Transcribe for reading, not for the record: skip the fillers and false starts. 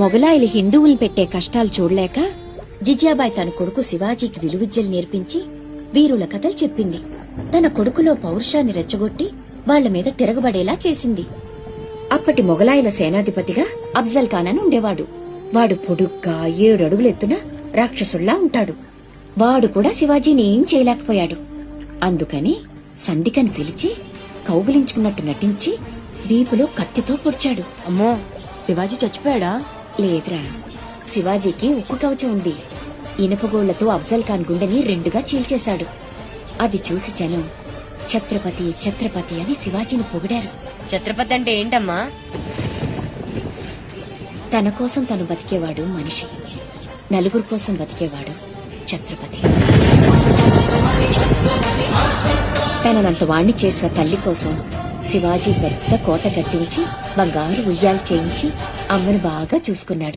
మొగలాయిలు హిందువుల్ని పెట్టే కష్టాలు చూడలేక జిజియాబాయి తన కొడుకు శివాజీకి విలువిద్యలు నేర్పించి వీరుల కథలు చెప్పింది. తన కొడుకులో పౌరుషాన్ని రెచ్చగొట్టి వాళ్ల మీద తిరగబడేలా చేసింది. అప్పటి మొగలాయిల సేనాధిపతిగా అఫ్జల్ ఖాన్ అని ఉండేవాడు. వాడు పొడుగ్గా 7 అడుగులెత్తున రాక్షసుల్లా ఉంటాడు. వాడు కూడా శివాజీని ఏం చేయలేకపోయాడు. అందుకని సంధికని పిలిచి కౌగిలించుకున్నట్టు నటించి వీపులో కత్తితో పొడిచాడు. అమ్మో, శివాజీ చచ్చిపోయాడా? లేదురా, శివాజీకి ఉక్కు కవచం ఉంది. ఇనుపగోళ్లతో అఫ్జల్ ఖాన్ గుండెని 2గా చీల్చేశాడు. అది చూసి జనం ఛత్రపతి ఛత్రపతి అని శివాజీని పొగిడారు. ఛత్రపతి అంటే ఏంటమ్మా? తన కోసం తను బతికేవాడు మనిషి, నలుగురు కోసం బతికేవాడు ఛత్రపతి. తననంత వాణ్ణి చేసిన తల్లి కోసం శివాజీ పెద్ద కోట కట్టించి బంగారు ఉయ్యాలు చేయించి అమ్మను బాగా చూసుకున్నాడు.